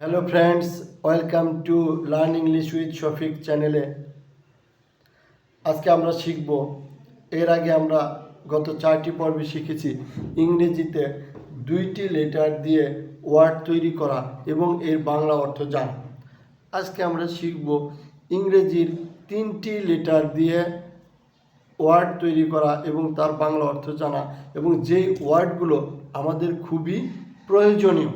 Hello friends, welcome to learn English with Shafiq চ্যানেলে। আজকে আমরা শিখব, এর আগে আমরা গত 4টি পর্বে শিখেছি ইংরেজিতে 2টি লেটার দিয়ে ওয়ার্ড তৈরি করা এবং এর বাংলা অর্থ জানা। আজকে আমরা শিখব ইংরেজির 3টি লেটার দিয়ে ওয়ার্ড তৈরি করা এবং তার বাংলা অর্থ জানা, এবং যেই ওয়ার্ডগুলো আমাদের খুবই প্রয়োজনীয়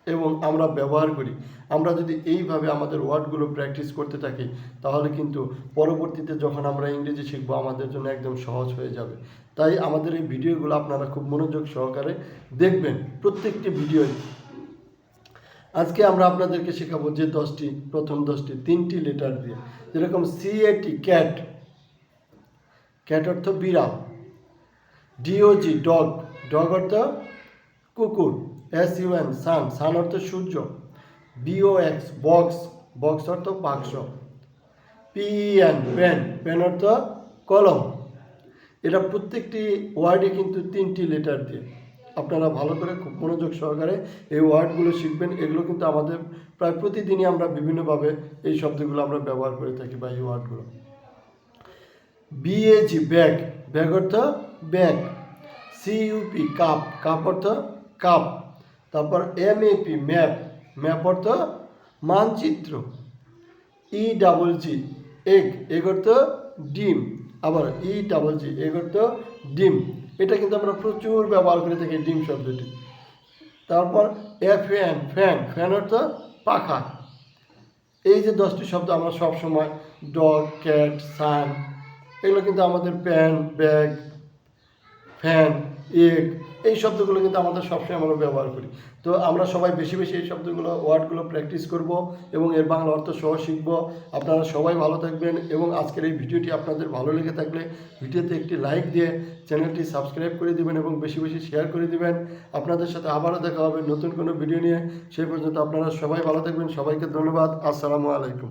এবং আমরা ব্যবহার করি। আমরা যদি এইভাবে আমাদের ওয়ার্ডগুলো প্র্যাকটিস করতে থাকি তাহলে কিন্তু পরবর্তীতে যখন আমরা ইংরেজি শিখবো আমাদের জন্য একদম সহজ হয়ে যাবে। তাই আমাদের এই ভিডিওগুলো আপনারা খুব মনোযোগ সহকারে দেখবেন, প্রত্যেকটি ভিডিওই। আজকে আমরা আপনাদেরকে শেখাবো যে প্রথম 10টি 3টি লেটার দিয়ে, যেরকম CAT ক্যাট, ক্যাট অর্থ বিড়াল। DOG ডগ, ডগ অর্থ কুকুর। SUN সান, সান অর্থ সূর্য। BOX বক্স, বক্স অর্থ বাক্স। PEN পেন, পেন অর্থ কলম। এটা প্রত্যেকটি ওয়ার্ডে কিন্তু 3টি লেটার দিয়ে। আপনারা ভালো করে খুব মনোযোগ সহকারে এই ওয়ার্ডগুলো শিখবেন। এগুলো কিন্তু আমাদের প্রায় প্রতিদিনই আমরা বিভিন্নভাবে এই শব্দগুলো আমরা ব্যবহার করে থাকি বা এই ওয়ার্ডগুলো। BAG ব্যাগ, ব্যাগ অর্থ ব্যাগ। CUP কাপ, কাপ অর্থ কাপ। তারপর MAP ম্যাপ, ম্যাপ অর্থ মানচিত্র। EGG এগ, এগ অর্থ ডিম। আবার EGG এগ অর্থ ডিম। এটা কিন্তু আমরা প্রচুর ব্যবহার করে থাকি ডিম শব্দটি। তারপর FN ফ্যান, ফ্যান অর্থ পাখা। এই যে 10টি শব্দ আমরা সবসময় ডগ, ক্যাট, সান, এগুলো কিন্তু আমাদের প্যান, ব্যাগ, ফ্যান, এগ, এই শব্দগুলো কিন্তু আমাদের সবসময় আমরা ব্যবহার করি। তো আমরা সবাই বেশি বেশি এই শব্দগুলো ওয়ার্ডগুলো প্র্যাকটিস করব এবং এর বাংলা অর্থ সহ শিখব। আপনারা সবাই ভালো থাকবেন এবং আজকের এই ভিডিওটি আপনাদের ভালো লেগে থাকলে ভিডিওতে একটি লাইক দিয়ে চ্যানেলটি সাবস্ক্রাইব করে দিবেন এবং বেশি বেশি শেয়ার করে দিবেন। আপনাদের সাথে আবারও দেখা হবে নতুন কোনো ভিডিও নিয়ে। সেই পর্যন্ত আপনারা সবাই ভালো থাকবেন। সবাইকে ধন্যবাদ। আসসালামু আলাইকুম।